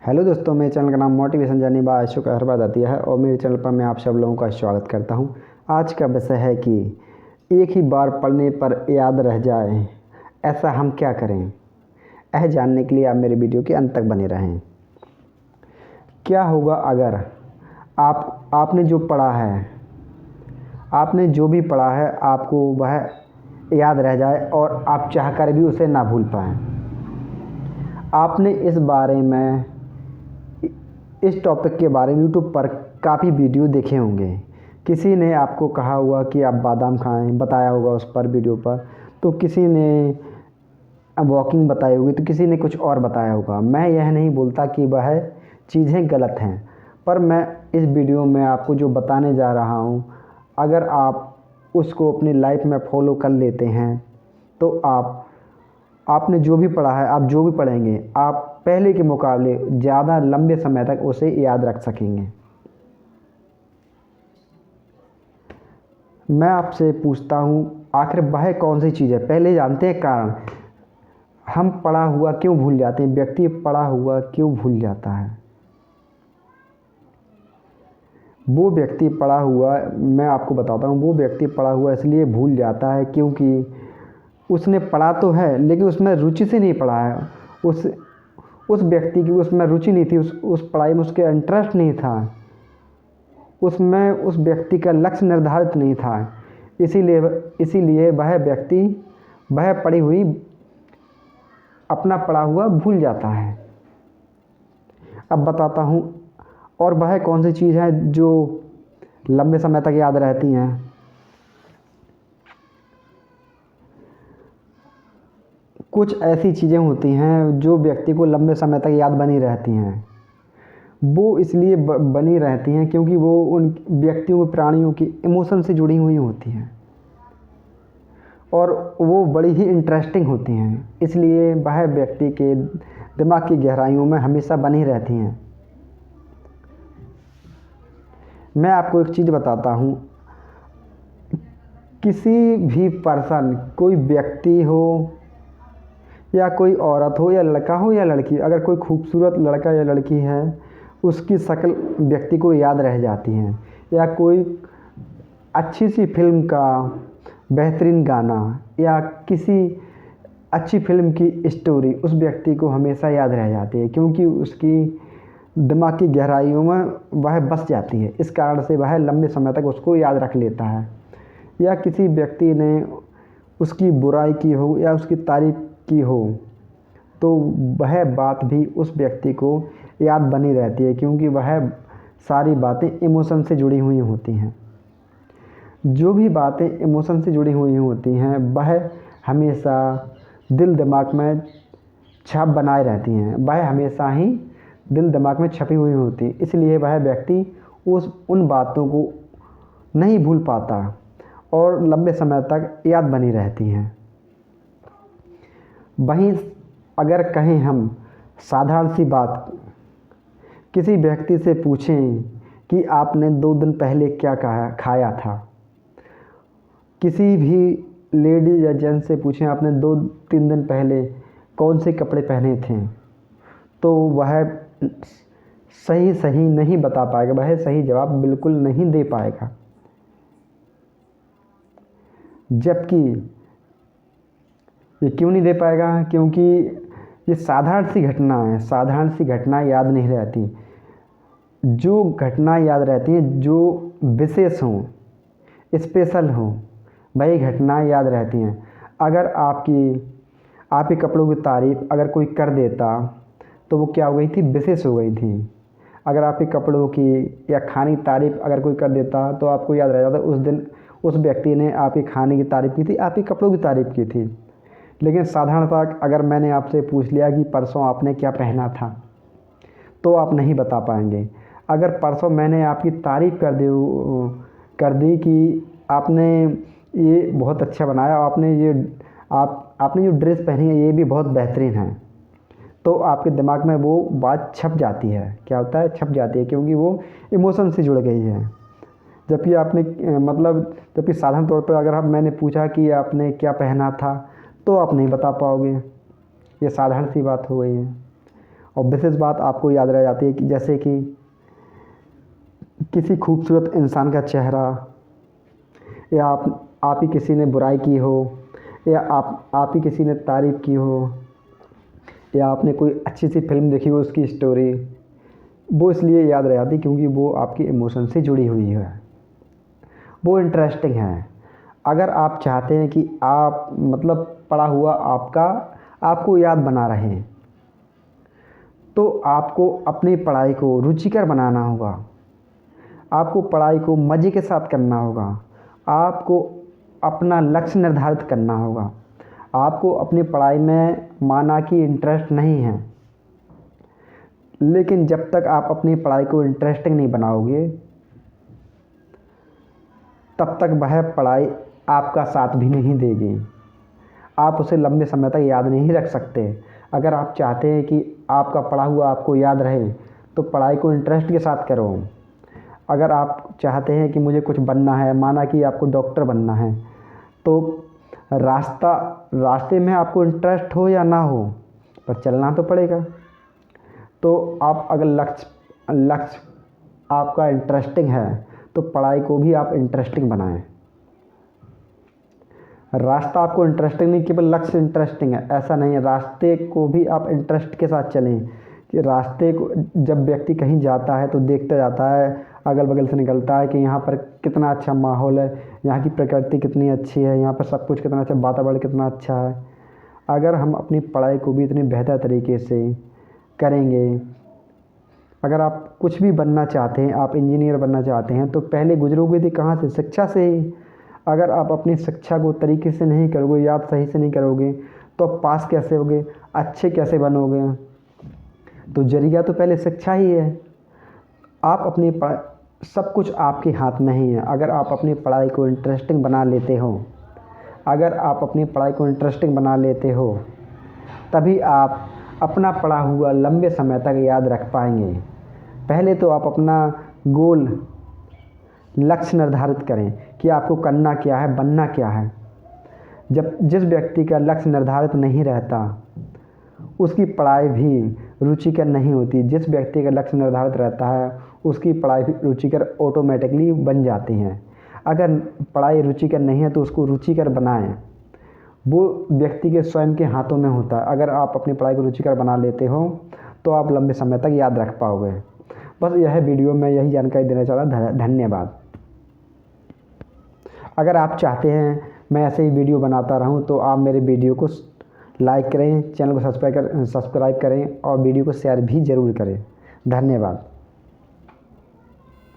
Hello दोस्तों, मेरे channel का नाम मोटिवेशन जर्नी बाय अशोक अहरबाद आतिया है और मेरे चैनल पर मैं आप सब लोगों का स्वागत करता हूं। आज का विषय है कि एक ही बार पढ़ने पर याद रह जाए, ऐसा हम क्या करें। यह जानने के लिए आप मेरे वीडियो के अंत तक बने रहें। क्या होगा अगर आपने जो पढ़ा है, आपने जो भी पढ़ा है, आपको वह याद रह जाए और आप चाहकर भी उसे ना भूल पाएँ। आपने इस टॉपिक के बारे में यूट्यूब पर काफ़ी वीडियो देखे होंगे। किसी ने आपको कहा होगा कि आप बादाम खाएं, बताया होगा उस पर वीडियो पर, तो किसी ने वॉकिंग बताई होगी, तो किसी ने कुछ और बताया होगा। मैं यह नहीं बोलता कि वह चीज़ें गलत हैं, पर मैं इस वीडियो में आपको जो बताने जा रहा हूँ, अगर आप उसको अपनी लाइफ में फॉलो कर लेते हैं तो आपने जो भी पढ़ा है, आप जो भी पढ़ेंगे, आप पहले के मुकाबले ज़्यादा लंबे समय तक उसे याद रख सकेंगे। मैं आपसे पूछता हूँ, आखिर वह कौन सी चीज़ है? पहले जानते हैं कारण। हम पढ़ा हुआ क्यों भूल जाते हैं? व्यक्ति पढ़ा हुआ क्यों भूल जाता है? वो व्यक्ति पढ़ा हुआ, मैं आपको बताता हूँ, वो व्यक्ति पढ़ा हुआ इसलिए भूल जाता है क्योंकि उसने पढ़ा तो है लेकिन उसमें रुचि से नहीं पढ़ा है। उस व्यक्ति की उसमें रुचि नहीं थी, उस पढ़ाई में उसके इंटरेस्ट नहीं था, उसमें उस व्यक्ति का लक्ष्य निर्धारित नहीं था। इसीलिए वह व्यक्ति वह पढ़ी हुई अपना पढ़ा हुआ भूल जाता है। अब बताता हूँ, और वह कौन सी चीज़ है जो लंबे समय तक याद रहती हैं। कुछ ऐसी चीज़ें होती हैं जो व्यक्ति को लंबे समय तक याद बनी रहती हैं। वो इसलिए बनी रहती हैं क्योंकि वो उन व्यक्तियों, प्राणियों की इमोशन से जुड़ी हुई होती हैं और वो बड़ी ही इंटरेस्टिंग होती हैं। इसलिए वह व्यक्ति के दिमाग की गहराइयों में हमेशा बनी रहती हैं। मैं आपको एक चीज़ बताता हूँ, किसी भी पर्सन, कोई व्यक्ति हो या कोई औरत हो या लड़का हो या लड़की, अगर कोई खूबसूरत लड़का या लड़की है, उसकी शक्ल व्यक्ति को याद रह जाती है, या कोई अच्छी सी फिल्म का बेहतरीन गाना या किसी अच्छी फिल्म की स्टोरी उस व्यक्ति को हमेशा याद रह जाती है क्योंकि उसकी दिमाग की गहराइयों में वह बस जाती है। इस कारण से वह लंबे समय तक उसको याद रख लेता है। या किसी व्यक्ति ने उसकी बुराई की हो या उसकी तारीफ़ की हो तो वह बात भी उस व्यक्ति को याद बनी रहती है क्योंकि वह सारी बातें इमोशन से जुड़ी हुई होती हैं। जो भी बातें इमोशन से जुड़ी हुई होती हैं वह हमेशा दिल दिमाग में छाप बनाए रहती हैं, वह हमेशा ही दिल दिमाग में छपी हुई होती। इसलिए वह व्यक्ति उन बातों को नहीं भूल पाता और लंबे समय तक याद बनी रहती हैं। वहीं अगर कहें हम, साधारण सी बात, किसी व्यक्ति से पूछें कि आपने 2 दिन पहले क्या खाया था, किसी भी लेडीज या जेंट्स से पूछें आपने 2-3 दिन पहले कौन से कपड़े पहने थे, तो वह सही नहीं बता पाएगा, वह सही जवाब बिल्कुल नहीं दे पाएगा। जबकि ये क्यों नहीं दे पाएगा? क्योंकि ये साधारण सी घटना है, साधारण सी घटना याद नहीं रहती। जो घटना याद रहती हैं, जो विशेष हों, स्पेशल हों, वही घटना याद रहती हैं। अगर आपके कपड़ों की तारीफ़ अगर कोई कर देता तो वो क्या हो गई थी? विशेष हो गई थी। अगर आपके कपड़ों की या खाने की तारीफ़ अगर कोई कर देता तो आपको याद रह जाता उस दिन उस व्यक्ति ने आपके खाने की तारीफ़ की थी, आपके कपड़ों की तारीफ़ की थी। लेकिन साधारणतः अगर मैंने आपसे पूछ लिया कि परसों आपने क्या पहना था, तो आप नहीं बता पाएंगे। अगर परसों मैंने आपकी तारीफ़ कर दी कि आपने ये बहुत अच्छा बनाया, आपने जो ड्रेस पहनी है ये भी बहुत बेहतरीन है, तो आपके दिमाग में वो बात छप जाती है। क्या होता है? छप जाती है क्योंकि वो इमोशन से जुड़ गई है। जबकि साधारण तौर पर अगर मैंने पूछा कि आपने क्या पहना था तो आप नहीं बता पाओगे। ये साधारण सी बात हो गई है। और विशेष बात आपको याद रह जाती है कि जैसे कि किसी खूबसूरत इंसान का चेहरा, या आप ही किसी ने बुराई की हो, या आप ही किसी ने तारीफ़ की हो, या आपने कोई अच्छी सी फिल्म देखी हो उसकी स्टोरी, वो इसलिए याद रह जाती क्योंकि वो आपके इमोशन से जुड़ी हुई है, वो इंटरेस्टिंग है। अगर आप चाहते हैं कि आप मतलब पढ़ा हुआ आपको याद बना रहे, तो आपको अपनी पढ़ाई को रुचिकर बनाना होगा। आपको पढ़ाई को मज़े के साथ करना होगा। आपको अपना लक्ष्य निर्धारित करना होगा। आपको अपनी पढ़ाई में माना कि इंटरेस्ट नहीं है, लेकिन जब तक आप अपनी पढ़ाई को इंटरेस्टिंग नहीं बनाओगे, तब तक वह पढ़ाई आपका साथ भी नहीं देगी। आप उसे लंबे समय तक याद नहीं रख सकते। अगर आप चाहते हैं कि आपका पढ़ा हुआ आपको याद रहे, तो पढ़ाई को इंटरेस्ट के साथ करो। अगर आप चाहते हैं कि मुझे कुछ बनना है, माना कि आपको डॉक्टर बनना है, तो रास्ते में आपको इंटरेस्ट हो या ना हो, पर चलना तो पड़ेगा। तो आप अगर लक्ष्य आपका इंटरेस्टिंग है, तो पढ़ाई को भी आप इंटरेस्टिंग बनाएं। रास्ता आपको इंटरेस्टिंग नहीं, केवल लक्ष्य इंटरेस्टिंग है, ऐसा नहीं है। रास्ते को भी आप इंटरेस्ट के साथ चलें कि रास्ते को जब व्यक्ति कहीं जाता है तो देखता जाता है, अगल बगल से निकलता है कि यहाँ पर कितना अच्छा माहौल है, यहाँ की प्रकृति कितनी अच्छी है, यहाँ पर सब कुछ कितना अच्छा, वातावरण कितना अच्छा है। अगर हम अपनी पढ़ाई को भी इतनी बेहतर तरीके से करेंगे, अगर आप कुछ भी बनना चाहते हैं, आप इंजीनियर बनना चाहते हैं, तो पहले गुजरोगे तो कहाँ से? शिक्षा से ही। अगर आप अपनी शिक्षा को तरीके से नहीं करोगे, याद सही से नहीं करोगे, तो आप पास कैसे होगे, अच्छे कैसे बनोगे? तो जरिया तो पहले शिक्षा ही है। आप अपनी सब कुछ आपके हाथ में ही है। अगर आप अपनी पढ़ाई को इंटरेस्टिंग बना लेते हो, तभी आप अपना पढ़ा हुआ लंबे समय तक याद रख पाएंगे। पहले तो आप अपना गोल, लक्ष्य निर्धारित करें कि आपको करना क्या है, बनना क्या है। जिस व्यक्ति का लक्ष्य निर्धारित नहीं रहता, उसकी पढ़ाई भी रुचिकर नहीं होती। जिस व्यक्ति का लक्ष्य निर्धारित रहता है, उसकी पढ़ाई भी रुचिकर ऑटोमेटिकली बन जाती हैं। अगर पढ़ाई रुचिकर नहीं है, तो उसको रुचिकर बनाएं। वो व्यक्ति के स्वयं के हाथों में होता है। अगर आप अपनी पढ़ाई को रुचिकर बना लेते हो, तो आप लंबे समय तक याद रख पाओगे। बस यह वीडियो में यही जानकारी देना चाह रहा। धन्यवाद। अगर आप चाहते हैं मैं ऐसे ही वीडियो बनाता रहूं, तो आप मेरे वीडियो को लाइक करें, चैनल को सब्सक्राइब करें और वीडियो को शेयर भी ज़रूर करें। धन्यवाद।